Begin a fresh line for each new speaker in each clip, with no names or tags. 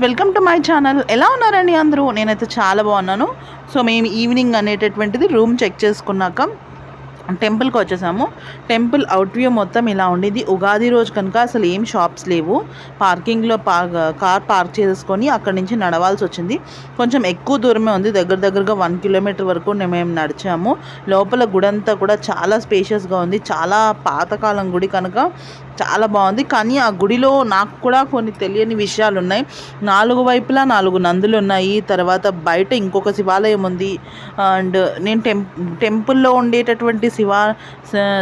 Welcome to my channel. ఎలా ఉన్నారండి అందరూ? నేనైతే చాలా బాగున్నాను. సో మేము ఈవినింగ్ అనేటటువంటిది రూమ్ చెక్ చేసుకున్నాక టెంపుల్కి వచ్చేసాము. టెంపుల్ అవుట్ వ్యూ మొత్తం ఇలా ఉండేది. ఉగాది రోజు కనుక అసలు ఏం షాప్స్ లేవు. పార్కింగ్లో కార్ పార్క్ చేసుకొని అక్కడి నుంచి నడవాల్సి వచ్చింది. కొంచెం ఎక్కువ దూరమే ఉంది, దగ్గరగా 1 కిలోమీటర్ వరకు మేము నడిచాము. లోపల గుడి అంతా కూడా చాలా స్పేషియస్గా ఉంది. చాలా పాతకాలం గుడి కనుక చాలా బాగుంది. కానీ ఆ గుడిలో నాకు కూడా కొన్ని తెలియని విషయాలు ఉన్నాయి. 4 వైపులా 4 నందులు ఉన్నాయి. తర్వాత బయట ఇంకొక శివాలయం ఉంది. అండ్ నేను టెంపుల్లో ఉండేటటువంటి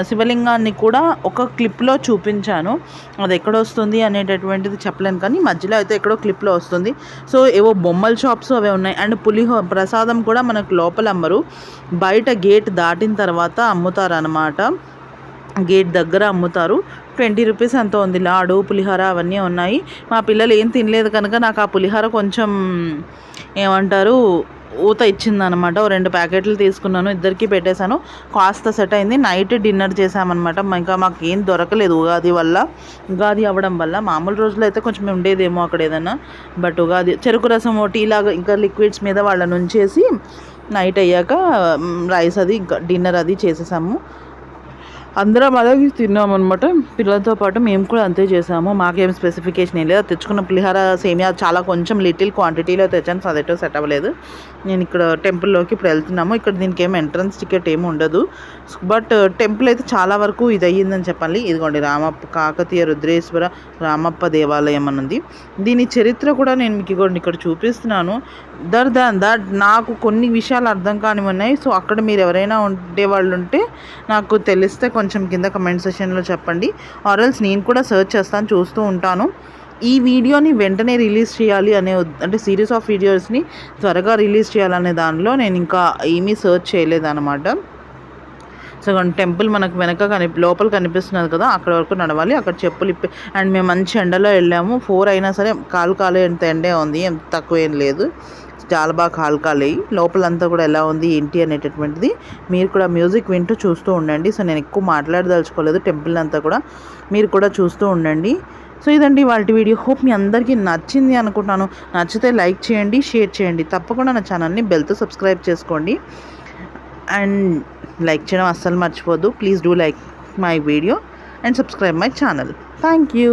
శివలింగాన్ని కూడా ఒక క్లిప్లో చూపించాను. అది ఎక్కడ వస్తుంది అనేటటువంటిది చెప్పలేను, కానీ మధ్యలో అయితే ఎక్కడో క్లిప్లో వస్తుంది. సో ఏవో బొమ్మల షాప్స్ అవే ఉన్నాయి. అండ్ ప్రసాదం కూడా మనకు లోపల అమ్మరు, బయట గేట్ దాటిన తర్వాత అమ్ముతారు అన్నమాట. గేట్ దగ్గర అమ్ముతారు. 20 రూపీస్ అంత ఉంది. లాడు, పులిహోర అవన్నీ ఉన్నాయి. మా పిల్లలు ఏం తినలేదు కనుక నాకు ఆ పులిహోర కొంచెం ఏమంటారు ఊత ఇచ్చిందనమాట. 2 ప్యాకెట్లు తీసుకున్నాను, ఇద్దరికి పెట్టేశాను. కాస్త సెట్ అయింది. నైట్ డిన్నర్ చేసామన్నమాట. ఇంకా మాకు ఏం దొరకలేదు ఉగాది అవ్వడం వల్ల. మామూలు రోజులు అయితే కొంచెం ఉండేదేమో అక్కడ ఏదైనా, బట్ ఉగాది చెరుకు రసం టీ లాగా ఇంకా లిక్విడ్స్ మీద వాళ్ళని ఉంచేసి నైట్ అయ్యాక రైస్ అది ఇంకా డిన్నర్ అది చేసేసాము. అందరం అలాగే తిన్నామన్నమాట. పిల్లలతో పాటు మేము కూడా అంతే చేసాము. మాకేం స్పెసిఫికేషన్ ఏం లేదు. తెచ్చుకున్న పులిహోర సేమియా చాలా కొంచెం లిటిల్ క్వాంటిటీలో తెచ్చాను. సో అదేటో సెట్ అవ్వలేదు. నేను ఇక్కడ టెంపుల్లోకి ఇప్పుడు వెళ్తున్నాము. ఇక్కడ దీనికి ఏమి ఎంట్రన్స్ టికెట్ ఏమి ఉండదు, బట్ టెంపుల్ అయితే చాలా వరకు ఇది అయ్యిందని చెప్పాలి. ఇదిగోండి కాకతీయ రుద్రేశ్వర రామప్ప దేవాలయం అని ఉంది. దీని చరిత్ర కూడా నేను మీకు ఇదిగోండి ఇక్కడ చూపిస్తున్నాను. దట్ నాకు కొన్ని విషయాలు అర్థం కానివి ఉన్నాయి. సో అక్కడ మీరు ఎవరైనా ఉండేవాళ్ళు ఉంటే నాకు తెలిస్తే కొంచెం కింద కమెంట్ సెక్షన్లో చెప్పండి. ఆర్ఎల్స్ నేను కూడా సెర్చ్ చేస్తాను, చూస్తూ ఉంటాను. ఈ వీడియోని వెంటనే రిలీజ్ చేయాలి అంటే సిరీస్ ఆఫ్ వీడియోస్ని త్వరగా రిలీజ్ చేయాలనే దానిలో నేను ఇంకా ఏమీ సెర్చ్ చేయలేదన్నమాట. సో టెంపుల్ మనకు వెనక లోపల కనిపిస్తున్నది కదా, అక్కడ వరకు నడవాలి. అక్కడ చెప్పులు అండ్ మేము మంచి ఎండలో వెళ్ళాము. 4 అయినా సరే కాలే ఎంత ఎండే ఉంది, ఎంత తక్కువ ఏం లేదు. చాలా బాగా కాలేయి. లోపలంతా కూడా ఎలా ఉంది ఏంటి అనేటటువంటిది మీరు కూడా మ్యూజిక్ వింటూ చూస్తూ ఉండండి. సో నేను ఎక్కువ మాట్లాడదలుచుకోలేదు. టెంపుల్ అంతా కూడా మీరు కూడా చూస్తూ ఉండండి. సో ఇదండి వాళ్ళ వీడియో. హోప్ మీ అందరికీ నచ్చింది అనుకుంటున్నాను. నచ్చితే లైక్ చేయండి, షేర్ చేయండి. తప్పకుండా నా ఛానల్ని బెల్తో సబ్స్క్రైబ్ చేసుకోండి. అండ్ లైక్ చేయడం అస్సలు మర్చిపోద్దు. Please do like my video and subscribe my channel. Thank you.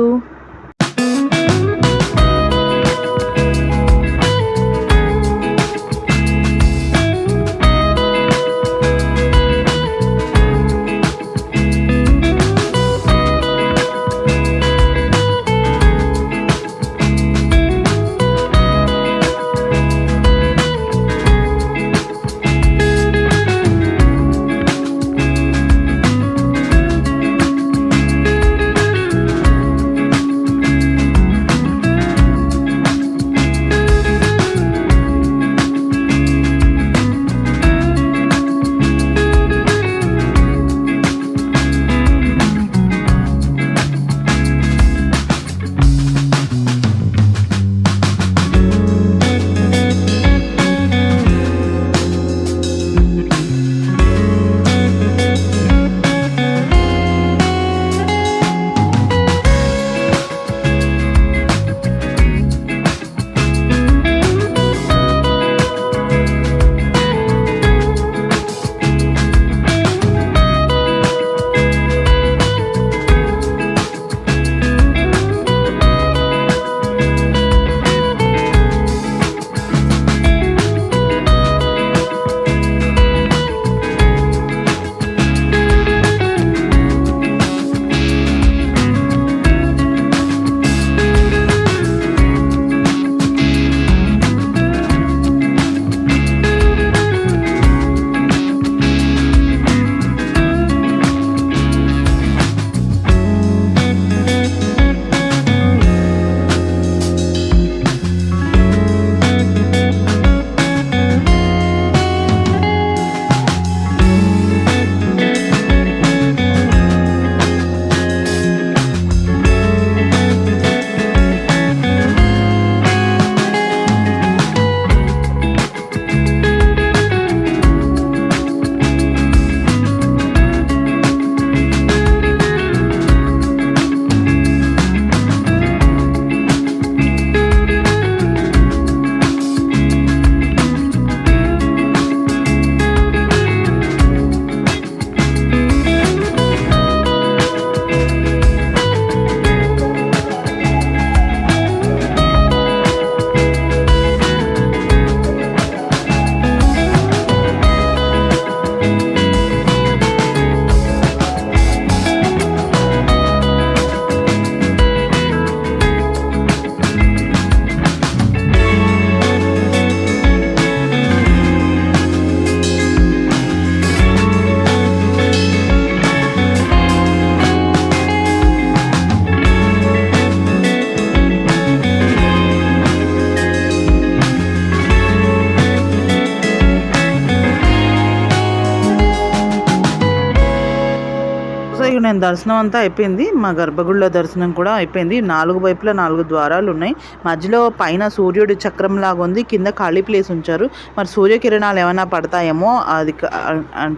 నేను దర్శనం అంతా అయిపోయింది. మా గర్భగుడిలో దర్శనం కూడా అయిపోయింది. 4 వైపులా 4 ద్వారాలు ఉన్నాయి. మధ్యలో పైన సూర్యుడి చక్రం లాగా ఉంది. కింద ఖాళీ ప్లేస్ ఉంచారు. మరి సూర్యకిరణాలు ఏమైనా పడతాయేమో అది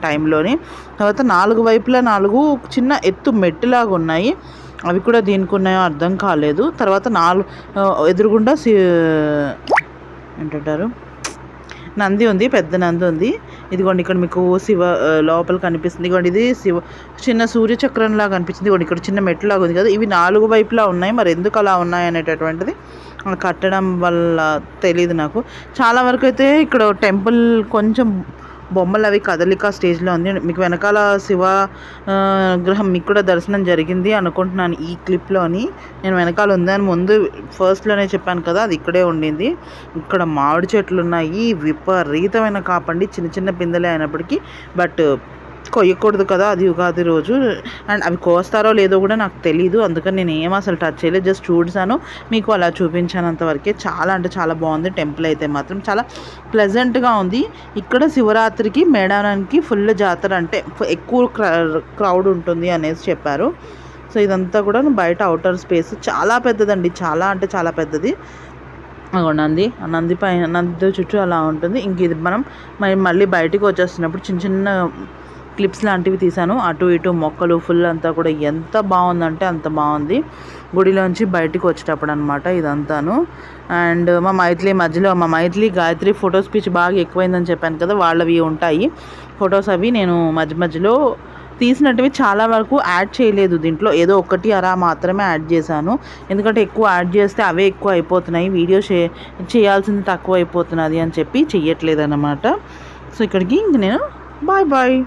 టైంలోని. తర్వాత 4 వైపులా 4 చిన్న ఎత్తు మెట్టులాగా ఉన్నాయి. అవి కూడా దేనికి ఉన్నాయో అర్థం కాలేదు. తర్వాత ఎదురుగుండా ఏంటంటారు నంది ఉంది, పెద్ద నంది ఉంది. ఇదిగోండి ఇక్కడ మీకు శివ లోపల కనిపిస్తుంది. ఇదిగోండి ఇది చిన్న సూర్యచక్రం లాగా కనిపిస్తుంది. ఇదిగోండి ఇక్కడ చిన్న మెట్లు లాగా ఉంది కదా, ఇవి 4 వైపులా ఉన్నాయి. మరి ఎందుకు అలా ఉన్నాయి అనేటటువంటిది కట్టడం వల్ల తెలియదు నాకు. చాలా వరకు అయితే ఇక్కడ టెంపుల్ కొంచెం బొమ్మలు అవి కదలిక స్టేజ్లో ఉంది. మీకు వెనకాల శివ గ్రహం మీకు కూడా దర్శనం జరిగింది అనుకుంటున్నాను ఈ క్లిప్లోని. నేను వెనకాల ఉందని ముందు ఫస్ట్లోనే చెప్పాను కదా, అది ఇక్కడే ఉండింది. ఇక్కడ మామిడి చెట్లు ఉన్నాయి, విపరీతమైన కాపండి, చిన్న చిన్న పిందెలే అయినప్పటికీ. బట్ కొయ్యకూడదు కదా, అది ఉగాది రోజు. అండ్ అవి కోస్తారో లేదో కూడా నాకు తెలీదు, అందుకని నేను ఏం అసలు టచ్ చేయలేదు, జస్ట్ చూసాను, మీకు అలా చూపించాను అంతవరకే. చాలా అంటే చాలా బాగుంది టెంపుల్ అయితే మాత్రం, చాలా ప్లెజెంట్గా ఉంది. ఇక్కడ శివరాత్రికి మేడారానికి ఫుల్ జాతర, అంటే ఎక్కువ క్రౌడ్ ఉంటుంది అనేసి చెప్పారు. సో ఇదంతా కూడా బయట అవుటర్ స్పేస్ చాలా పెద్దదండి, చాలా అంటే చాలా పెద్దది. నంది పైన నంది చుట్టూ అలా ఉంటుంది. ఇంక ఇది మనం మళ్ళీ బయటికి వచ్చేస్తున్నప్పుడు చిన్న చిన్న క్లిప్స్ లాంటివి తీసాను. అటు ఇటు మొక్కలు ఫుల్ అంతా కూడా ఎంత బాగుందంటే అంత బాగుంది. గుడిలోంచి బయటికి వచ్చేటప్పుడు అనమాట ఇదంతాను. అండ్ మా మైథిలి గాయత్రి ఫోటో స్పీచ్ బాగా ఎక్కువైందని చెప్పాను కదా, వాళ్ళవి ఉంటాయి ఫొటోస్. అవి నేను మధ్యలో తీసినట్టువి చాలా వరకు యాడ్ చేయలేదు దీంట్లో, ఏదో ఒకటి అరా మాత్రమే యాడ్ చేశాను. ఎందుకంటే ఎక్కువ యాడ్ చేస్తే అవే ఎక్కువ అయిపోతున్నాయి, వీడియో చేయాల్సింది తక్కువ అయిపోతున్నది అని చెప్పి చెయ్యట్లేదు అన్నమాట. సో ఇక్కడికి ఇంక నేను బాయ్